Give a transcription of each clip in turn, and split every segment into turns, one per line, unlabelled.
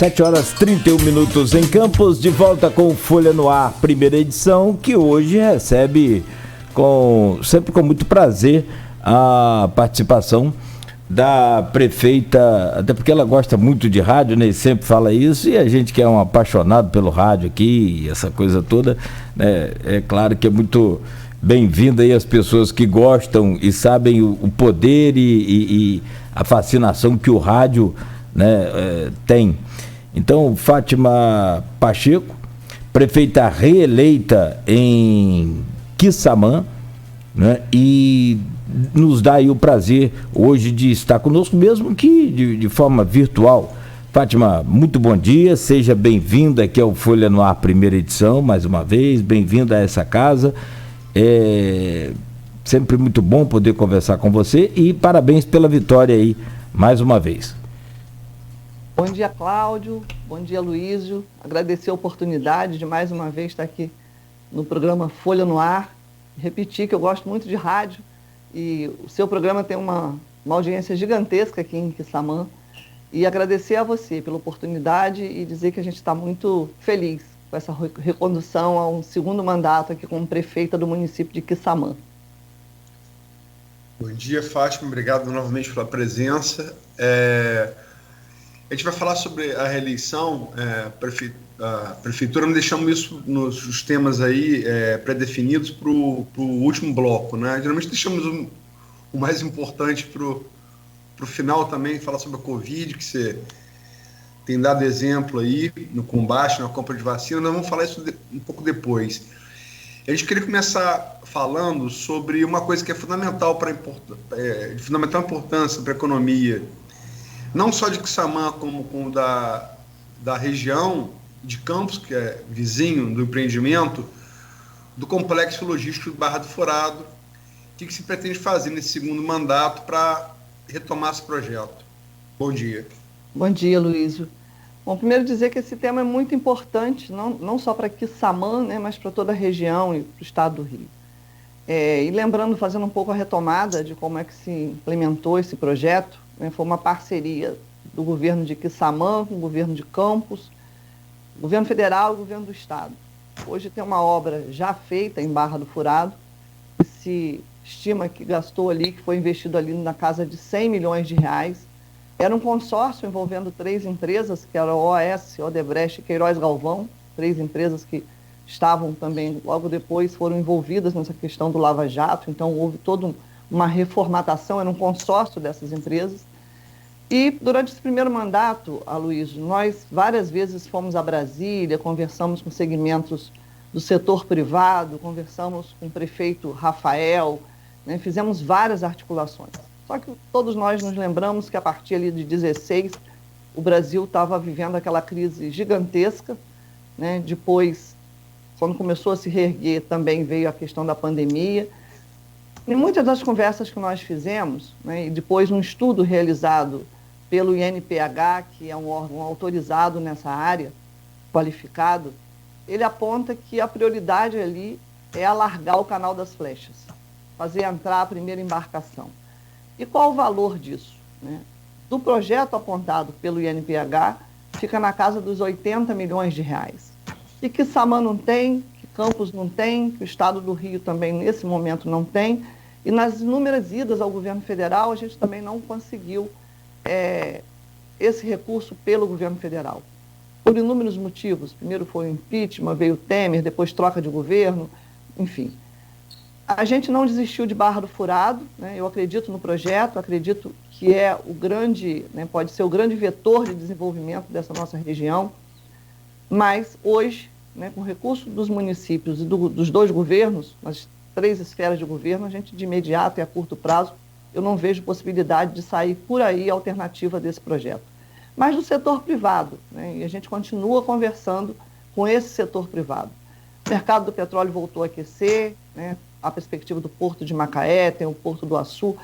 7h31 em Campos, de volta com Folha no Ar, primeira edição, que hoje recebe sempre com muito prazer a participação da prefeita, até porque ela gosta muito de rádio, né, e sempre fala isso, e a gente que é um apaixonado pelo rádio aqui, essa coisa toda, né, é claro que é muito bem-vinda aí as pessoas que gostam e sabem o poder e a fascinação que o rádio, né, tem. Então, Fátima Pacheco, prefeita reeleita em Quissamã, né, e nos dá aí o prazer hoje de estar conosco, mesmo que de forma virtual. Fátima, muito bom dia, seja bem-vinda aqui ao Folha no Ar, primeira edição, mais uma vez, bem-vinda a essa casa. É sempre muito bom poder conversar com você e parabéns pela vitória aí, mais uma vez.
Bom dia, Cláudio. Bom dia, Luísio. Agradecer a oportunidade de mais uma vez estar aqui no programa Folha no Ar. Repetir que eu gosto muito de rádio e o seu programa tem uma audiência gigantesca aqui em Quissamã. E agradecer a você pela oportunidade e dizer que a gente está muito feliz com essa recondução a um segundo mandato aqui como prefeita do município de Quissamã.
Bom dia, Fátima. Obrigado novamente pela presença. A gente vai falar sobre a reeleição, a prefeitura, não deixamos isso nos temas aí pré-definidos para o último bloco, né? Geralmente deixamos o mais importante para o final também, falar sobre a Covid, que você tem dado exemplo aí no combate, na compra de vacina. Nós vamos falar isso um pouco depois. A gente queria começar falando sobre uma coisa que é fundamental de fundamental importância para a economia, não só de Quissamã, como da região de Campos, que é vizinho do empreendimento, do complexo logístico de Barra do Furado. O que se pretende fazer nesse segundo mandato para retomar esse projeto? Bom dia.
Bom dia, Luísio. Bom, primeiro dizer que esse tema é muito importante, não só para Quissamã, né, mas para toda a região e para o estado do Rio. E lembrando, fazendo um pouco a retomada de como é que se implementou esse projeto, né, foi uma parceria do governo de Quissamã com o governo de Campos, governo federal e governo do estado. Hoje tem uma obra já feita em Barra do Furado, que se estima que gastou ali, que foi investido ali na casa de 100 milhões de reais. Era um consórcio envolvendo 3 empresas, que eram OAS, Odebrecht e Queiroz Galvão, 3 empresas que estavam também, logo depois, foram envolvidas nessa questão do Lava Jato, então houve toda uma reformatação, era um consórcio dessas empresas. E durante esse primeiro mandato, Aloysio, nós várias vezes fomos a Brasília, conversamos com segmentos do setor privado, conversamos com o prefeito Rafael, né, fizemos várias articulações. Só que todos nós nos lembramos que a partir ali de 2016, o Brasil estava vivendo aquela crise gigantesca, né? Depois, quando começou a se reerguer, também veio a questão da pandemia. Em muitas das conversas que nós fizemos, né, e depois um estudo realizado pelo INPH, que é um órgão autorizado nessa área, qualificado, ele aponta que a prioridade ali é alargar o canal das Flechas, fazer entrar a primeira embarcação. E qual o valor disso, né? Do projeto apontado pelo INPH, fica na casa dos 80 milhões de reais. E que Quissamã não tem, que Campos não tem, que o estado do Rio também, nesse momento, não tem. E nas inúmeras idas ao governo federal, a gente também não conseguiu esse recurso pelo governo federal. Por inúmeros motivos. Primeiro foi o impeachment, veio o Temer, depois troca de governo, enfim. A gente não desistiu de Barra do Furado, né? Eu acredito no projeto, acredito que é o grande, né, pode ser o grande vetor de desenvolvimento dessa nossa região, mas hoje, né, com recurso dos municípios e dos 2 governos, as 3 esferas de governo, a gente de imediato e a curto prazo, eu não vejo possibilidade de sair por aí a alternativa desse projeto. Mas do setor privado, né, e a gente continua conversando com esse setor privado. O mercado do petróleo voltou a aquecer, né, a perspectiva do Porto de Macaé, tem o Porto do Açu.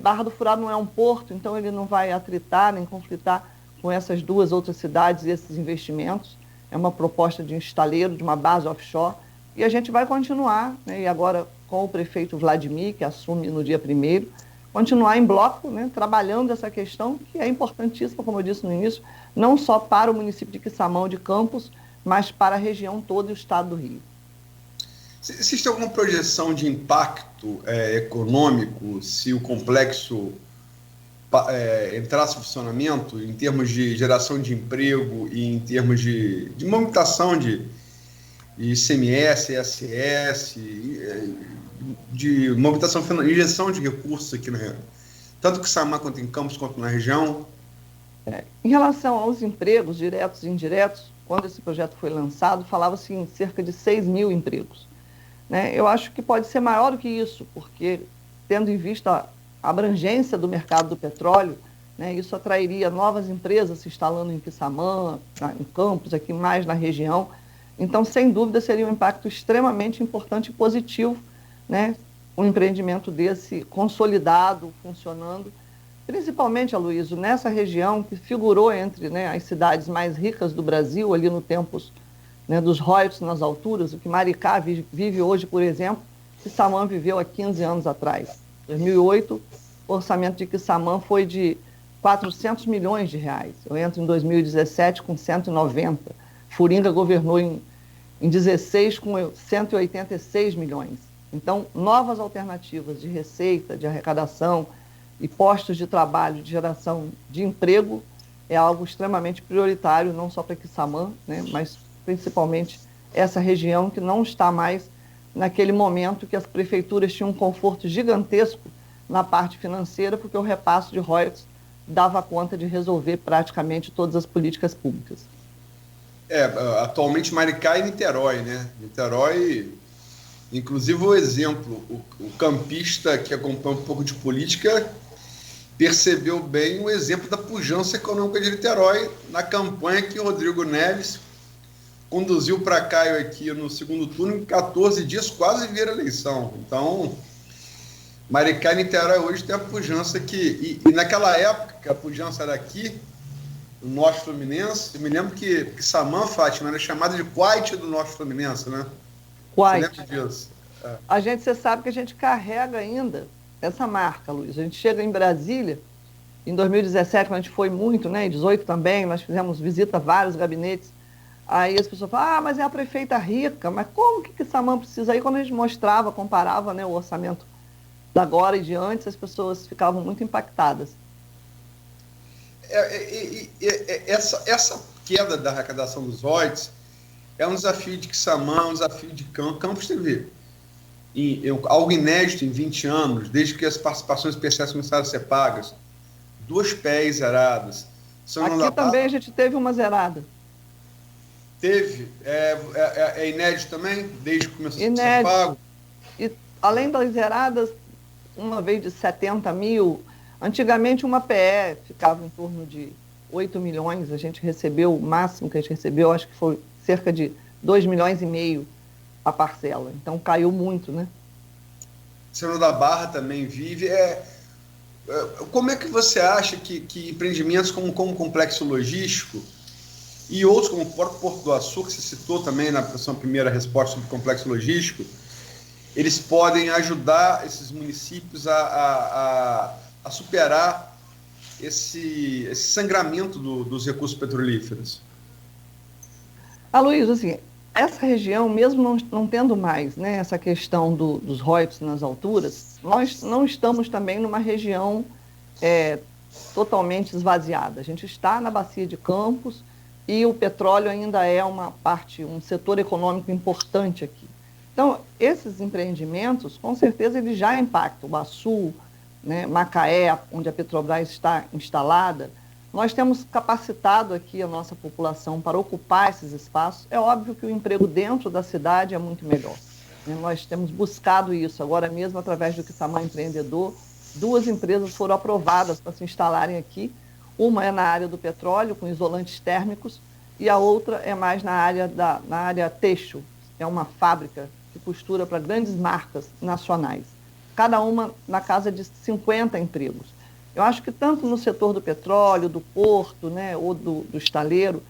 Barra do Furado não é um porto, então ele não vai atritar nem conflitar com essas 2 outras cidades e esses investimentos. É uma proposta de um estaleiro, de uma base offshore, e a gente vai continuar, né, e agora com o prefeito Vladimir, que assume no dia 1º, continuar em bloco, né, trabalhando essa questão, que é importantíssima, como eu disse no início, não só para o município de Quissamã, de Campos, mas para a região toda e o estado do Rio.
Existe alguma projeção de impacto econômico se o complexo entrasse em funcionamento, em termos de geração de emprego e em termos de movimentação de ICMS, ISS, de movimentação, injeção de recursos aqui tanto que Quissamã quanto em Campos, quanto na região?
Em relação aos empregos diretos e indiretos, quando esse projeto foi lançado, falava-se em cerca de 6 mil empregos. Né? Eu acho que pode ser maior do que isso, porque, tendo em vista a abrangência do mercado do petróleo, né, isso atrairia novas empresas se instalando em Quissamã, em Campos, aqui mais na região. Então, sem dúvida, seria um impacto extremamente importante e positivo, né, um empreendimento desse consolidado, funcionando, principalmente, Aloysio, nessa região que figurou entre, né, as cidades mais ricas do Brasil, ali no tempos, né, dos royalties nas alturas, o que Maricá vive hoje, por exemplo, Quissamã viveu há 15 anos atrás. Em 2008, o orçamento de Quissamã foi de 400 milhões de reais. Eu entro em 2017 com 190. Furinga governou em 16 com 186 milhões. Então, novas alternativas de receita, de arrecadação e postos de trabalho, de geração de emprego, é algo extremamente prioritário, não só para Quissamã, né, mas principalmente essa região que não está mais naquele momento que as prefeituras tinham um conforto gigantesco na parte financeira, porque o repasse de royalties dava conta de resolver praticamente todas as políticas públicas.
Atualmente Maricá e Niterói, né? Niterói, inclusive o exemplo, o campista que acompanha um pouco de política percebeu bem o exemplo da pujança econômica de Niterói na campanha que o Rodrigo Neves conduziu para Caio aqui no segundo turno, em 14 dias, quase vira eleição. Então, Maricá e Niterói hoje tem a pujança aqui. E naquela época, que a pujança era aqui, no Norte Fluminense, eu me lembro que Quissamã, Fátima, era chamada de Quite do Norte Fluminense, né?
Quite.
Você lembra disso?
Você sabe que a gente carrega ainda essa marca, Luiz. A gente chega em Brasília, em 2017, quando a gente foi muito, né? Em 2018 também, nós fizemos visita a vários gabinetes. Aí as pessoas falam, mas é a prefeita rica, mas como que Quissamã precisa? Aí quando a gente mostrava, comparava, né, o orçamento da agora e de antes, as pessoas ficavam muito impactadas.
Essa queda da arrecadação dos royalties é um desafio de Quissamã, um desafio de Campos teve algo inédito em 20 anos, desde que as participações especiais começaram a ser pagas. 2 PEs zeradas.
Aqui também a gente teve uma zerada.
Teve? É inédito também? Desde que começou a ser pago?
E, além das zeradas, uma vez de 70 mil, antigamente uma PE ficava em torno de 8 milhões, a gente recebeu, o máximo que a gente recebeu, acho que foi cerca de 2,5 milhões a parcela. Então caiu muito, né?
Senhor da Barra também vive. Como é que você acha que empreendimentos como o complexo logístico e outros como o Porto do Açúcar, que você citou também na sua primeira resposta sobre o complexo logístico, eles podem ajudar esses municípios a superar esse sangramento dos recursos petrolíferos?
Aloysio, assim, essa região, mesmo não tendo mais, né, essa questão dos royalties nas alturas, nós não estamos também numa região totalmente esvaziada. A gente está na bacia de Campos e o petróleo ainda é um setor econômico importante aqui. Então, esses empreendimentos, com certeza, eles já impactam. O Baçu, né, Macaé, onde a Petrobras está instalada, nós temos capacitado aqui a nossa população para ocupar esses espaços. É óbvio que o emprego dentro da cidade é muito melhor, né? Nós temos buscado isso. Agora mesmo, através do Quissamã Empreendedor, 2 empresas foram aprovadas para se instalarem aqui. Uma é na área do petróleo, com isolantes térmicos, e a outra é mais na área têxtil. É uma fábrica que costura para grandes marcas nacionais. Cada uma na casa de 50 empregos. Eu acho que tanto no setor do petróleo, do porto, né, ou do estaleiro,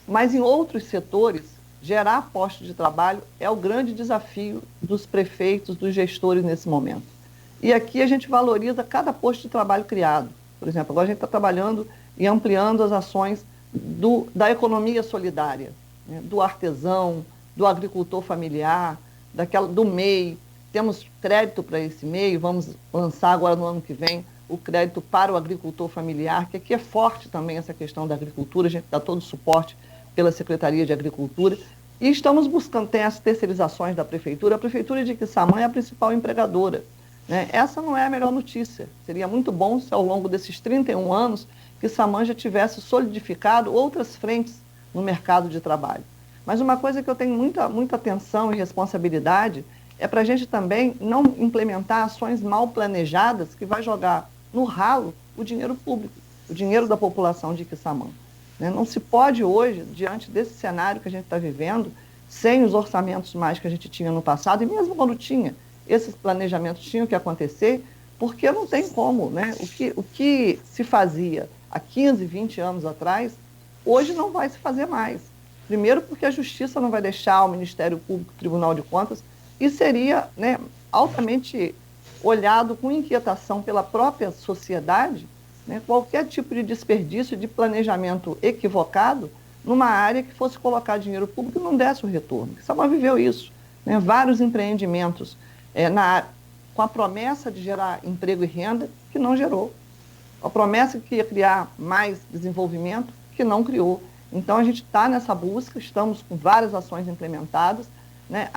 mas em outros setores, gerar postos de trabalho é o grande desafio dos prefeitos, dos gestores nesse momento. E aqui a gente valoriza cada posto de trabalho criado. Por exemplo, agora a gente está trabalhando e ampliando as ações da economia solidária, né? Do artesão, do agricultor familiar, do MEI. Temos crédito para esse MEI, vamos lançar agora no ano que vem o crédito para o agricultor familiar, que aqui é forte também essa questão da agricultura, a gente dá todo o suporte pela Secretaria de Agricultura. E estamos buscando, tem as terceirizações da Prefeitura. A Prefeitura de Quissamã é a principal empregadora, né? Essa não é a melhor notícia. Seria muito bom se ao longo desses 31 anos Quissamã já tivesse solidificado outras frentes no mercado de trabalho. Mas uma coisa que eu tenho muita atenção e responsabilidade é para a gente também não implementar ações mal planejadas que vai jogar no ralo o dinheiro público, o dinheiro da população de Quissamã. Não se pode hoje, diante desse cenário que a gente está vivendo, sem os orçamentos mais que a gente tinha no passado, e mesmo quando tinha, esses planejamentos tinham que acontecer, porque não tem como, né? O que se fazia há 15, 20 anos atrás, hoje não vai se fazer mais. Primeiro porque a Justiça não vai deixar o Ministério Público, o Tribunal de Contas, e seria, né, altamente olhado com inquietação pela própria sociedade, né, qualquer tipo de desperdício, de planejamento equivocado numa área que fosse colocar dinheiro público e não desse o retorno. Quissamã viveu isso, né, vários empreendimentos com a promessa de gerar emprego e renda, que não gerou. A promessa que ia criar mais desenvolvimento, que não criou. Então, a gente está nessa busca, estamos com várias ações implementadas, né?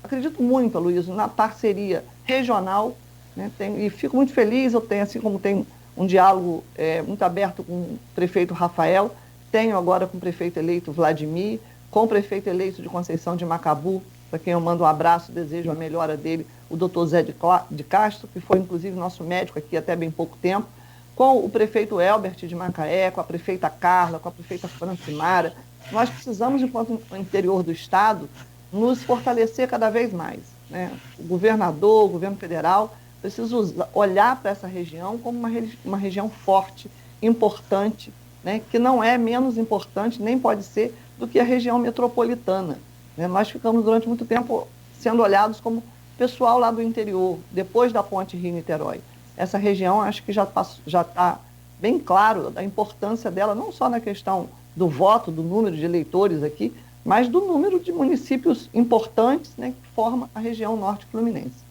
Acredito muito, Aloysio, na parceria regional, né? E fico muito feliz, eu tenho, assim como tenho um diálogo muito aberto com o prefeito Rafael, tenho agora com o prefeito eleito Vladimir, com o prefeito eleito de Conceição de Macabu, para quem eu mando um abraço, desejo a melhora dele, o doutor Zé de Castro, que foi inclusive nosso médico aqui até bem pouco tempo, com o prefeito Elbert de Macaé, com a prefeita Carla, com a prefeita Francimara. Nós precisamos, enquanto interior do Estado, nos fortalecer cada vez mais, né? O governador, o governo federal, precisa olhar para essa região como uma região forte, importante, né? Que não é menos importante, nem pode ser, do que a região metropolitana, né? Nós ficamos durante muito tempo sendo olhados como pessoal lá do interior, depois da ponte Rio-Niterói. Essa região, acho que já está bem claro a importância dela, não só na questão do voto, do número de eleitores aqui, mas do número de municípios importantes, né, que formam a região norte fluminense.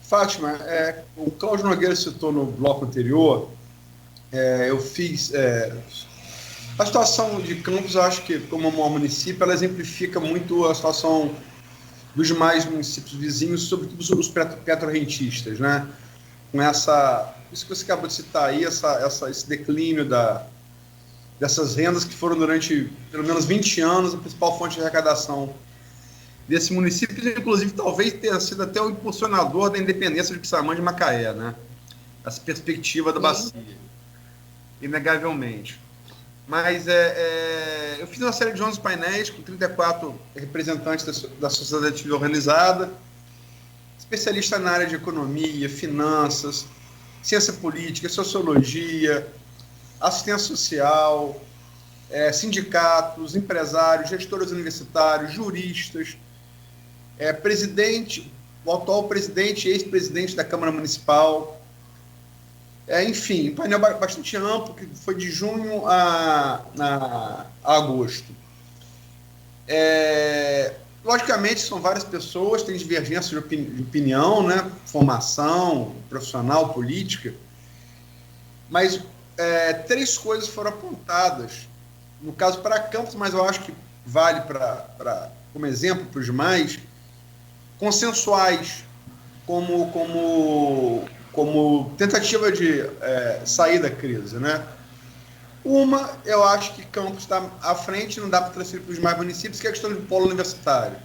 Fátima, o Cláudio Nogueira citou no bloco anterior, eu fiz... a situação de Campos, eu acho que, como um município, ela exemplifica muito a situação dos demais municípios vizinhos, sobretudo os petrorrentistas, né? Com isso que você acabou de citar aí, esse declínio dessas rendas que foram durante pelo menos 20 anos a principal fonte de arrecadação desse município, inclusive talvez tenha sido até o impulsionador da independência de Quissamã de Macaé, né? Essa perspectiva da bacia, inegavelmente. Mas eu fiz uma série de 11 painéis com 34 representantes da sociedade civil organizada, especialistas na área de economia, finanças, ciência política, sociologia, assistência social, sindicatos, empresários, gestores universitários, juristas, o atual presidente e ex-presidente da Câmara Municipal. Enfim, um painel bastante amplo, que foi de junho a agosto. Logicamente, são várias pessoas, tem divergência de opinião, né? Formação profissional, política, mas 3 coisas foram apontadas, no caso para Campos, mas eu acho que vale como exemplo para os demais, consensuais, como tentativa de sair da crise, né? Uma, eu acho que Campos está à frente, não dá para transferir para os demais municípios, que é a questão do polo universitário.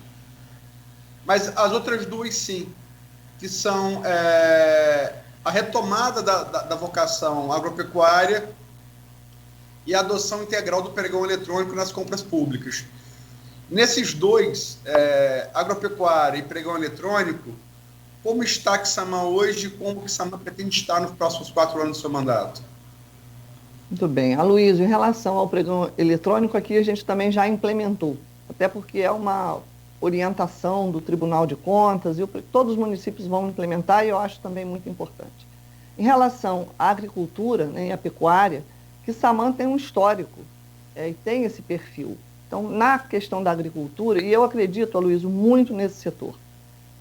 Mas as outras 2, sim, que são a retomada da vocação agropecuária e a adoção integral do pregão eletrônico nas compras públicas. Nesses 2, agropecuária e pregão eletrônico, como está Quissamã hoje e como Quissamã pretende estar nos próximos 4 anos do seu mandato?
Muito bem. Aloysio, em relação ao pregão eletrônico, aqui a gente também já implementou, até porque é uma orientação do Tribunal de Contas, e todos os municípios vão implementar, e eu acho também muito importante. Em relação à agricultura, né, e à pecuária, Quissamã tem um histórico e tem esse perfil. Então, na questão da agricultura, e eu acredito, Aloysio, muito nesse setor,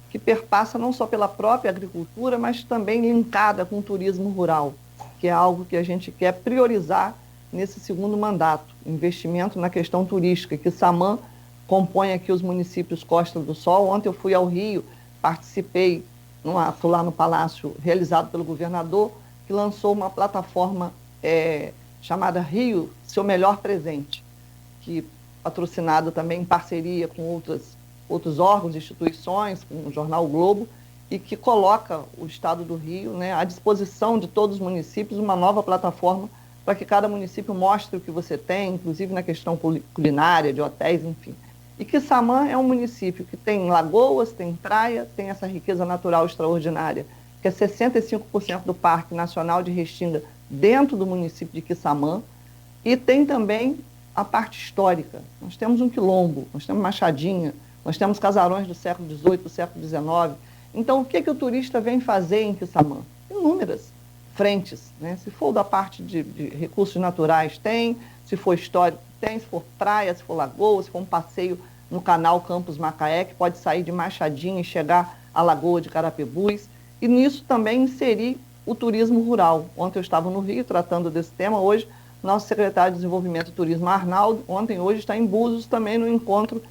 que perpassa não só pela própria agricultura, mas também linkada com o turismo rural, que é algo que a gente quer priorizar nesse segundo mandato, investimento na questão turística, que Quissamã compõe aqui os municípios Costa do Sol. Ontem eu fui ao Rio, participei num ato lá no Palácio, realizado pelo governador, que lançou uma plataforma chamada Rio, Seu Melhor Presente, que patrocinado também em parceria com outros órgãos, instituições, com o jornal o Globo, e que coloca o Estado do Rio, né, à disposição de todos os municípios, uma nova plataforma para que cada município mostre o que você tem, inclusive na questão culinária, de hotéis, enfim. E Quissamã é um município que tem lagoas, tem praia, tem essa riqueza natural extraordinária, que é 65% do Parque Nacional de Restinga dentro do município de Quissamã, e tem também a parte histórica. Nós temos um quilombo, nós temos Machadinha, nós temos casarões do século XVIII, do século XIX. Então, o que o turista vem fazer em Quissamã? Inúmeras frentes, né? Se for da parte de recursos naturais, tem. Se for histórico, tem. Se for praia, se for lagoa, se for um passeio no canal Campos Macaé, que pode sair de Machadinha e chegar à Lagoa de Carapebus. E nisso também inserir o turismo rural. Ontem eu estava no Rio tratando desse tema. Hoje, nosso secretário de Desenvolvimento e Turismo, Arnaldo, hoje está em Búzios também no encontro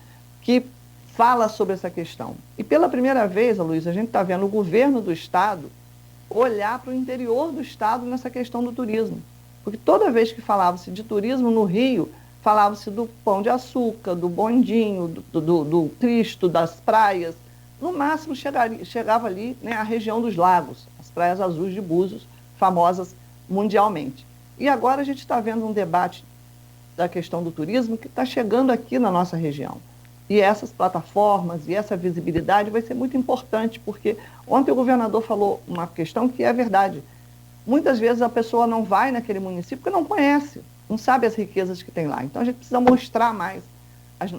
que fala sobre essa questão. E pela primeira vez, Aloysio, a gente está vendo o governo do Estado olhar para o interior do Estado nessa questão do turismo. Porque toda vez que falava-se de turismo no Rio, falava-se do Pão de Açúcar, do bondinho, do Cristo, das praias. No máximo chegava ali, né, a região dos lagos, as praias azuis de Búzios, famosas mundialmente. E agora a gente está vendo um debate da questão do turismo que está chegando aqui na nossa região. E essas plataformas e essa visibilidade vai ser muito importante, porque ontem o governador falou uma questão que é verdade. Muitas vezes a pessoa não vai naquele município porque não conhece, não sabe as riquezas que tem lá. Então a gente precisa mostrar mais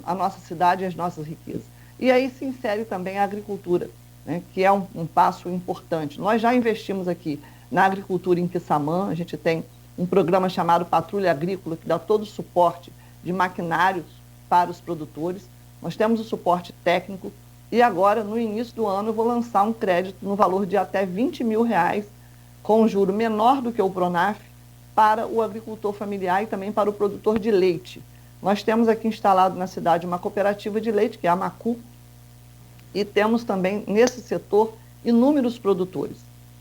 a nossa cidade e as nossas riquezas. E aí se insere também a agricultura, né, que é um passo importante. Nós já investimos aqui na agricultura em Quissamã, a gente tem um programa chamado Patrulha Agrícola, que dá todo o suporte de maquinários para os produtores. Nós temos o suporte técnico e agora, no início do ano, eu vou lançar um crédito no valor de até R$20 mil, com um juro menor do que o Pronaf, para o agricultor familiar e também para o produtor de leite. Nós temos aqui instalado na cidade uma cooperativa de leite, que é a Macu, e temos também, nesse setor, inúmeros produtores,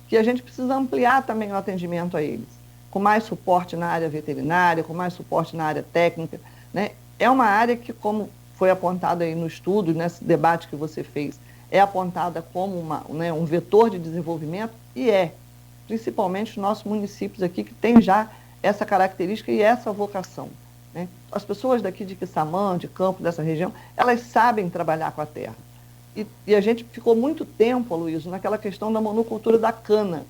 que a gente precisa ampliar também o atendimento a eles, com mais suporte na área veterinária, com mais suporte na área técnica, né? É uma área que, como foi apontada aí no estudo, nesse debate que você fez, é apontada como um vetor de desenvolvimento, e principalmente os nossos municípios aqui, que têm já essa característica e essa vocação, né? As pessoas daqui de Quissamã, de Campo, dessa região, elas sabem trabalhar com a terra. E a gente ficou muito tempo, Aloysio, naquela questão da monocultura da cana.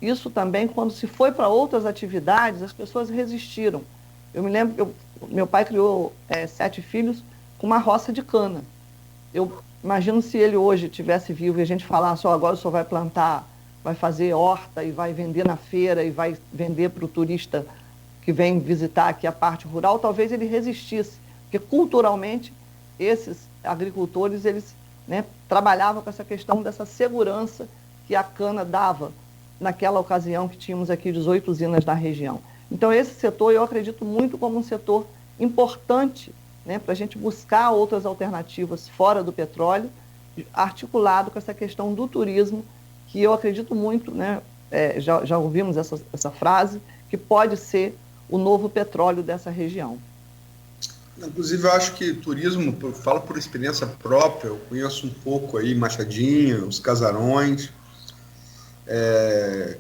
Isso também, quando se foi para outras atividades, as pessoas resistiram. Eu me lembro que meu pai criou 7 filhos com uma roça de cana. Eu imagino se ele hoje estivesse vivo e a gente falasse, agora o senhor vai plantar, vai fazer horta e vai vender na feira e vai vender para o turista que vem visitar aqui a parte rural, talvez ele resistisse, porque culturalmente esses agricultores, eles, né, trabalhavam com essa questão dessa segurança que a cana dava naquela ocasião que tínhamos aqui 18 usinas na região. Então esse setor eu acredito muito como um setor importante, né, para a gente buscar outras alternativas fora do petróleo, articulado com essa questão do turismo, que eu acredito muito, né, já ouvimos essa frase, que pode ser o novo petróleo dessa região.
Inclusive, eu acho que turismo, eu falo por experiência própria, eu conheço um pouco aí Machadinha, os casarões.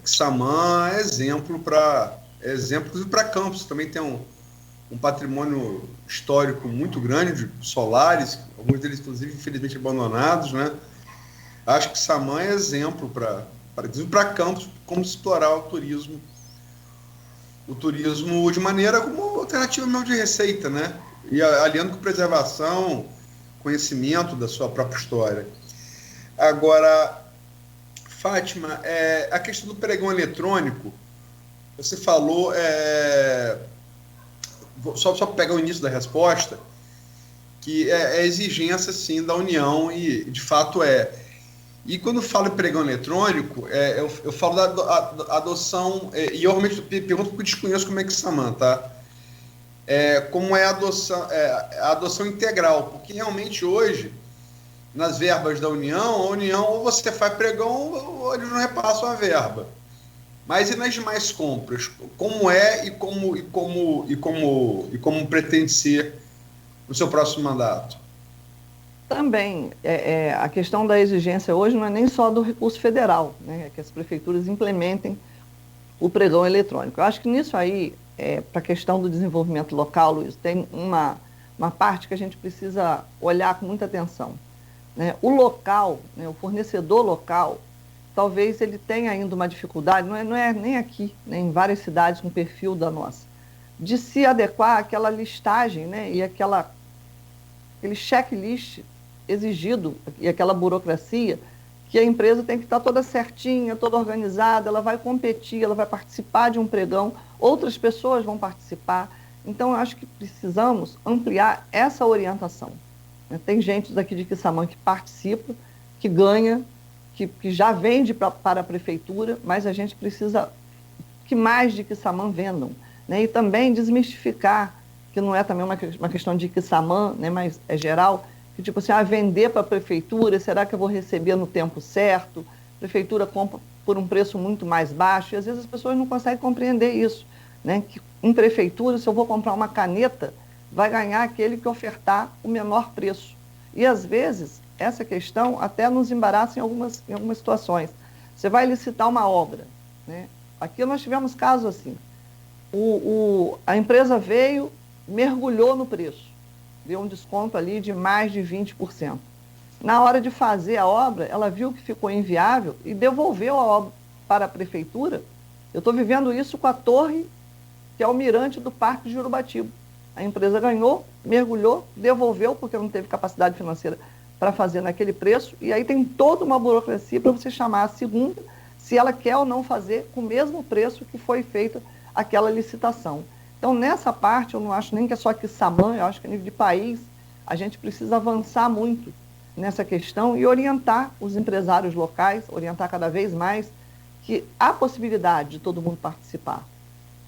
Quissamã é exemplo para Campos, também tem um patrimônio histórico muito grande de solares, alguns deles, inclusive, infelizmente abandonados, né? Acho que Quissamã é exemplo para Campos, como explorar o turismo de maneira como alternativa mesmo de receita, né? E aliando com preservação, com conhecimento da sua própria história. Agora, Fátima, a questão do pregão eletrônico, você falou, só para pegar o início da resposta, que é exigência, sim, da União, e de fato é. E quando eu falo em pregão eletrônico, eu falo da adoção, e eu realmente pergunto porque eu desconheço como é que Samam, tá? Como é a adoção integral, porque realmente hoje, nas verbas da União, a União ou você faz pregão ou eles não repassam a verba. Mas e nas demais compras? Como é e como pretende ser no seu próximo mandato?
Também, a questão da exigência hoje não é nem só do recurso federal, né? É que as prefeituras implementem o pregão eletrônico. Eu acho que nisso aí, para a questão do desenvolvimento local, Luiz, tem uma parte que a gente precisa olhar com muita atenção, né? O local, né, o fornecedor local, talvez ele tenha ainda uma dificuldade, não é nem aqui, né, em várias cidades com o perfil da nossa, de se adequar àquela listagem, né, e aquele checklist exigido e aquela burocracia que a empresa tem que estar toda certinha, toda organizada, ela vai competir, ela vai participar de um pregão, outras pessoas vão participar. Então, eu acho que precisamos ampliar essa orientação. Tem gente daqui de Quissamã que participa, que ganha, que já vende para a prefeitura, mas a gente precisa que mais de Quissamã vendam, né? E também desmistificar, que não é também uma questão de Quissamã, né, mas é geral, que tipo assim, vender para a prefeitura, será que eu vou receber no tempo certo? A prefeitura compra por um preço muito mais baixo, e às vezes as pessoas não conseguem compreender isso, né? Que em prefeitura, se eu vou comprar uma caneta, vai ganhar aquele que ofertar o menor preço. E às vezes, essa questão até nos embaraça em algumas situações. Você vai licitar uma obra, né? Aqui nós tivemos casos assim, a empresa veio, mergulhou no preço, deu um desconto ali de mais de 20%. Na hora de fazer a obra, ela viu que ficou inviável e devolveu a obra para a prefeitura. Eu estou vivendo isso com a torre, que é o mirante do Parque de Jurubatiba. A empresa ganhou, mergulhou, devolveu, porque não teve capacidade financeira para fazer naquele preço, e aí tem toda uma burocracia para você chamar a segunda, se ela quer ou não fazer com o mesmo preço que foi feita aquela licitação. Então, nessa parte, eu não acho nem que é só Quissamã, eu acho que a nível de país, a gente precisa avançar muito nessa questão e orientar os empresários locais, orientar cada vez mais que há possibilidade de todo mundo participar.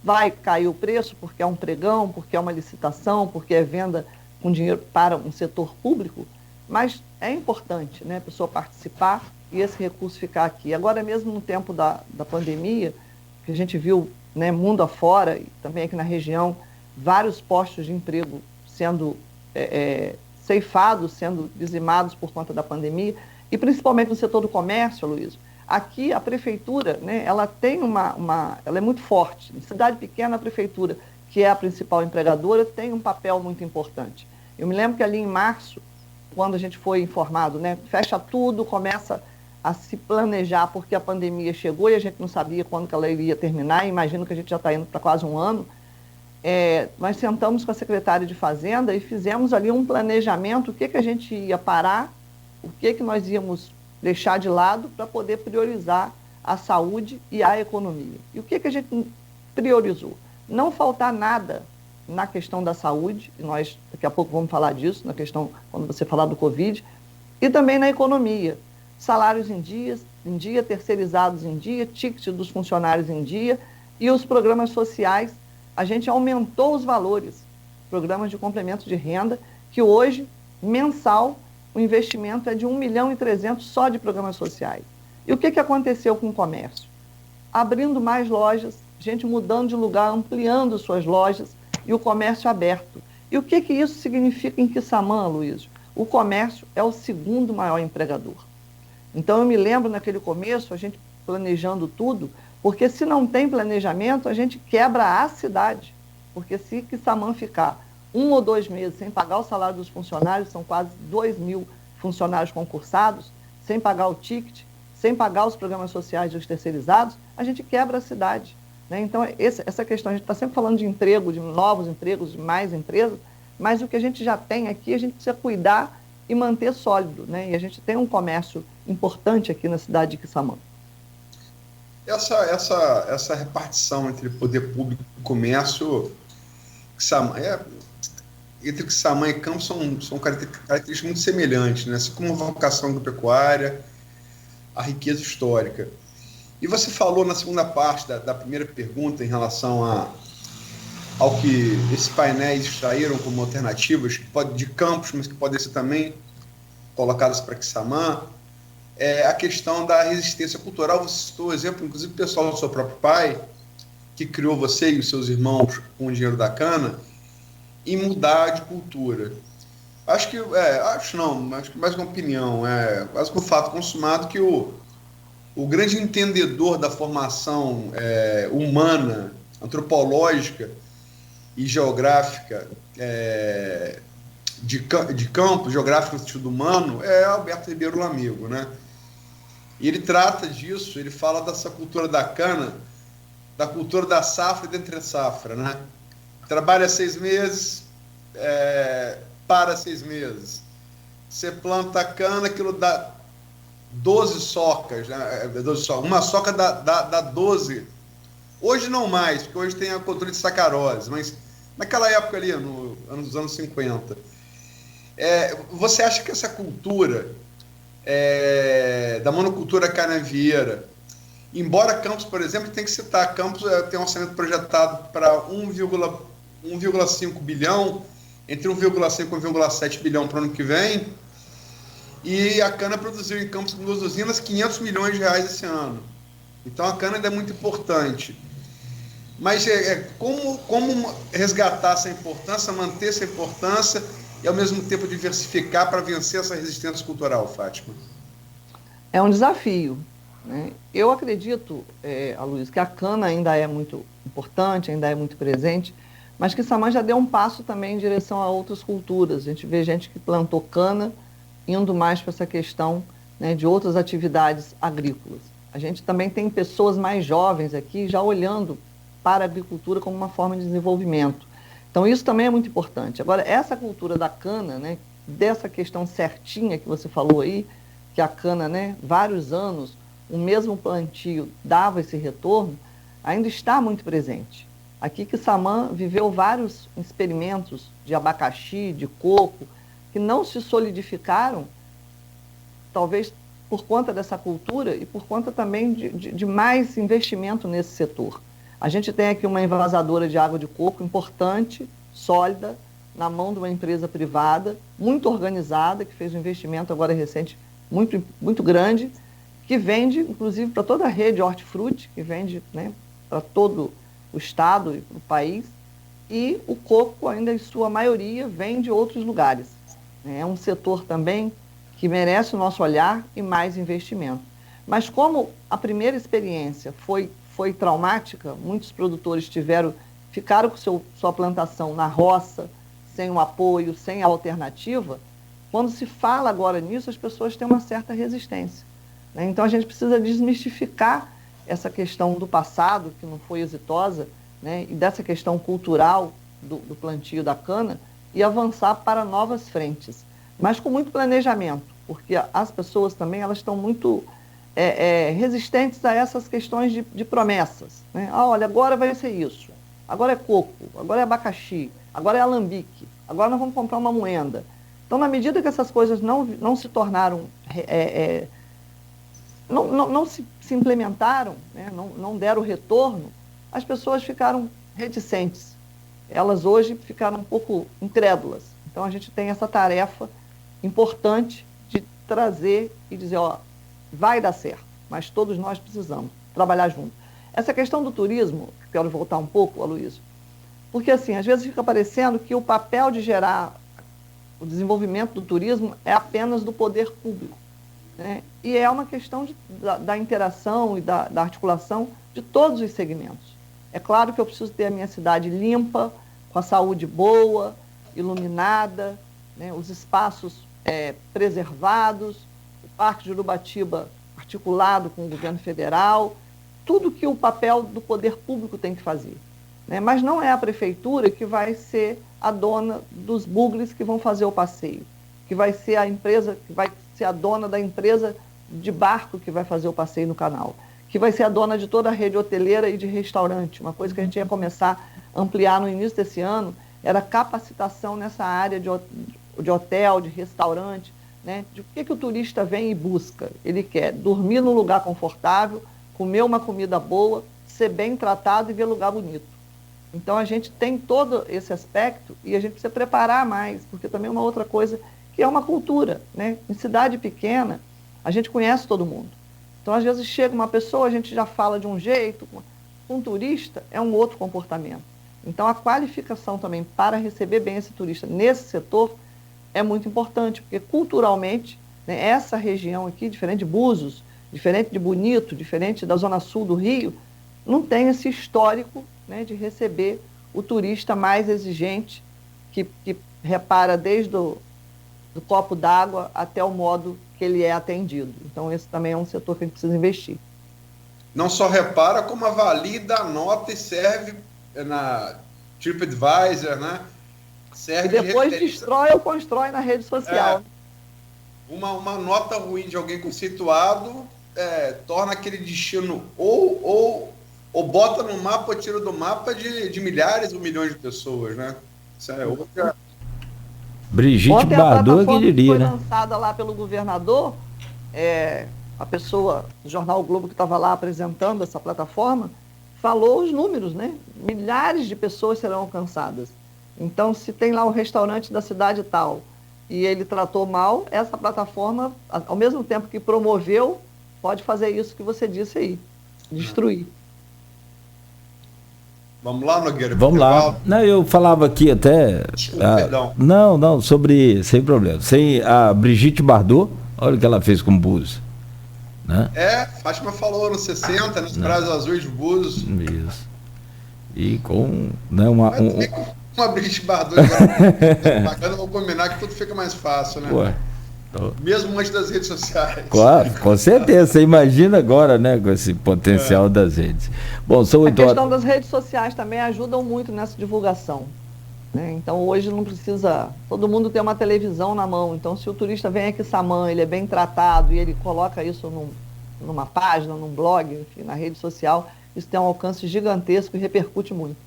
Vai cair o preço porque é um pregão, porque é uma licitação, porque é venda com dinheiro para um setor público, mas é importante, né, a pessoa participar e esse recurso ficar aqui. Agora mesmo no tempo da pandemia, que a gente viu, né, mundo afora e também aqui na região, vários postos de emprego sendo ceifados, sendo dizimados por conta da pandemia, e principalmente no setor do comércio, Luiz. Aqui a prefeitura, né, ela tem ela é muito forte. Em cidade pequena, a prefeitura, que é a principal empregadora, tem um papel muito importante. Eu me lembro que ali em março, quando a gente foi informado, né, fecha tudo, começa a se planejar, porque a pandemia chegou e a gente não sabia quando que ela iria terminar, imagino que a gente já está indo para quase um ano. Nós sentamos com a secretária de Fazenda e fizemos ali um planejamento, o que a gente ia parar, o que nós íamos deixar de lado para poder priorizar a saúde e a economia. E o que a gente priorizou? Não faltar nada na questão da saúde, e nós daqui a pouco vamos falar disso, na questão, quando você falar do Covid, e também na economia. Salários em dia, terceirizados em dia, ticket dos funcionários em dia, e os programas sociais, a gente aumentou os valores, programas de complemento de renda, que hoje, mensal, o investimento é de 1,3 milhão só de programas sociais. E o que aconteceu com o comércio? Abrindo mais lojas, gente mudando de lugar, ampliando suas lojas e o comércio aberto. E o que isso significa em Quissamã, Luiz? O comércio é o segundo maior empregador. Então, eu me lembro naquele começo, a gente planejando tudo, porque se não tem planejamento, a gente quebra a cidade. Porque se Quissamã ficar 1 ou 2 meses sem pagar o salário dos funcionários, são quase 2.000 funcionários concursados, sem pagar o ticket, sem pagar os programas sociais dos terceirizados, a gente quebra a cidade, né? Então, essa questão, a gente está sempre falando de emprego, de novos empregos, de mais empresas, mas o que a gente já tem aqui, a gente precisa cuidar e manter sólido, né? E a gente tem um comércio importante aqui na cidade de Quissamã.
Essa repartição entre poder público e comércio, entre Quissamã e Campos são características muito semelhantes, né? Assim como a vocação agropecuária, a riqueza histórica. E você falou na segunda parte da primeira pergunta em relação ao que esses painéis extraíram como alternativas de Campos, mas que podem ser também colocadas para Quissamã, a questão da resistência cultural. Você citou o exemplo, inclusive, pessoal do seu próprio pai, que criou você e os seus irmãos com o dinheiro da cana, em mudar de cultura. Acho que mais uma opinião, quase que um fato consumado que o grande entendedor da formação humana, antropológica e geográfica de campo, geográfico no sentido humano, é Alberto Ribeiro Lamego, né? E ele trata disso, ele fala dessa cultura da cana, da cultura da safra e da entre-safra, né? Trabalha 6 meses, para 6 meses. Você planta a cana, aquilo dá 12 socas, né? Uma soca dá 12. Hoje não mais, porque hoje tem a cultura de sacarose, mas naquela época ali, nos anos 50. Você acha que essa cultura da monocultura canavieira, embora Campos, por exemplo, tem que citar, Campos tem um orçamento projetado para 1,5 bilhão, entre 1,5 e 1,7 bilhão para o ano que vem, e a cana produziu em Campos, com 2 usinas, 500 milhões de reais esse ano. Então a cana ainda é muito importante. Mas como resgatar essa importância, manter essa importância e, ao mesmo tempo, diversificar para vencer essa resistência cultural, Fátima?
É um desafio, né? Eu acredito, Aloysio, que a cana ainda é muito importante, ainda é muito presente, mas que Quissamã já deu um passo também em direção a outras culturas. A gente vê gente que plantou cana indo mais para essa questão, né, de outras atividades agrícolas. A gente também tem pessoas mais jovens aqui já olhando para a agricultura como uma forma de desenvolvimento. Então isso também é muito importante. Agora, essa cultura da cana, né, dessa questão certinha que você falou aí, que a cana, né, vários anos, o mesmo plantio dava esse retorno, ainda está muito presente. Aqui Quissamã viveu vários experimentos de abacaxi, de coco, que não se solidificaram, talvez por conta dessa cultura e por conta também de mais investimento nesse setor. A gente tem aqui uma envasadora de água de coco importante, sólida, na mão de uma empresa privada, muito organizada, que fez um investimento agora recente muito, muito grande, que vende, inclusive, para toda a rede hortifruti, que vende, né, para todo o estado e para o país, e o coco, ainda em sua maioria, vem de outros lugares. É um setor também que merece o nosso olhar e mais investimento. Mas como a primeira experiência foi traumática, muitos produtores ficaram com sua plantação na roça, sem o apoio, sem a alternativa. Quando se fala agora nisso, as pessoas têm uma certa resistência, né? Então a gente precisa desmistificar essa questão do passado, que não foi exitosa, né? E dessa questão cultural do plantio da cana, e avançar para novas frentes, mas com muito planejamento, porque as pessoas também elas estão muito resistentes a essas questões de promessas, né? Olha, agora vai ser isso, agora é coco, agora é abacaxi, agora é alambique, agora nós vamos comprar uma moenda. Então, na medida que essas coisas não se tornaram, não se implementaram, né? não deram retorno, as pessoas ficaram reticentes. Elas hoje ficaram um pouco incrédulas. Então, a gente tem essa tarefa importante de trazer e dizer, vai dar certo, mas todos nós precisamos trabalhar junto. Essa questão do turismo, quero voltar um pouco, Aloysio, porque assim, às vezes fica parecendo que o papel de gerar o desenvolvimento do turismo é apenas do poder público, né? E é uma questão da interação e da articulação de todos os segmentos. É claro que eu preciso ter a minha cidade limpa, com a saúde boa, iluminada, né? Os espaços preservados, o Parque de Urubatiba articulado com o governo federal, tudo que o papel do poder público tem que fazer, né? Mas não é a prefeitura que vai ser a dona dos bugres que vão fazer o passeio. que vai ser a empresa, que vai ser a dona da empresa de barco que vai fazer o passeio no canal, que vai ser a dona de toda a rede hoteleira e de restaurante. Uma coisa que a gente ia começar a ampliar no início desse ano era capacitação nessa área de hotel, de restaurante, né? De o que o turista vem e busca. Ele quer dormir num lugar confortável, comer uma comida boa, ser bem tratado e ver lugar bonito. Então a gente tem todo esse aspecto e a gente precisa preparar mais, porque também é uma outra coisa que é uma cultura, né? Em cidade pequena, a gente conhece todo mundo. Então, às vezes, chega uma pessoa, a gente já fala de um jeito, um turista é um outro comportamento. Então, a qualificação também para receber bem esse turista nesse setor é muito importante, porque culturalmente, né, essa região aqui, diferente de Búzios, diferente de Bonito, diferente da Zona Sul do Rio, não tem esse histórico, né, de receber o turista mais exigente, que repara desde do copo d'água até o modo que ele é atendido. Então, esse também é um setor que a gente precisa investir.
Não só repara, como avalia, dá nota e serve na TripAdvisor, né? Serve
e depois destrói ou constrói na rede social.
Uma nota ruim de alguém conceituado torna aquele destino ou bota no mapa ou tira do mapa de milhares ou milhões de pessoas, né? Isso é outra...
Brigitte Bardot que diria, né?
Foi lançada lá pelo governador, a pessoa do Jornal o Globo que estava lá apresentando essa plataforma, falou os números, né? Milhares de pessoas serão alcançadas. Então, se tem lá um restaurante da cidade tal e ele tratou mal, essa plataforma, ao mesmo tempo que promoveu, pode fazer isso que você disse aí, destruir.
Vamos lá, Nogueira?
Vamos lá. Não, eu falava aqui até...
Desculpa, perdão.
Não, sem problema. Sem a Brigitte Bardot, olha o que ela fez com Búzios. Né?
Fátima falou nos 60, nas praias azuis de Búzios.
Isso. E com... Né,
uma Brigitte Bardot bacana, vou combinar que tudo fica mais fácil, né?
Ué.
Mesmo antes das redes sociais.
Claro, com certeza. Você imagina agora, né, com esse potencial das redes. Bom, são 8 horas.
A questão das redes sociais também ajudam muito nessa divulgação, né? Então, hoje não precisa todo mundo ter uma televisão na mão. Então, se o turista vem aqui Samã, ele é bem tratado e ele coloca isso numa página, num blog, enfim, na rede social, isso tem um alcance gigantesco e repercute muito.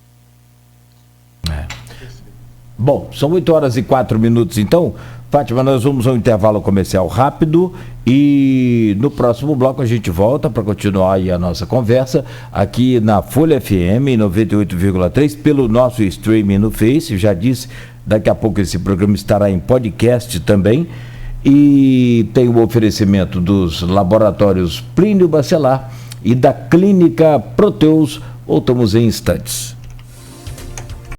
Bom, são 8 horas e 4 minutos, então. Fátima, nós vamos a um intervalo comercial rápido e no próximo bloco a gente volta para continuar aí a nossa conversa aqui na Folha FM 98,3 pelo nosso streaming no Face. Já disse, daqui a pouco esse programa estará em podcast também e tem o oferecimento dos laboratórios Plínio Bacelar e da Clínica Proteus. Voltamos em instantes.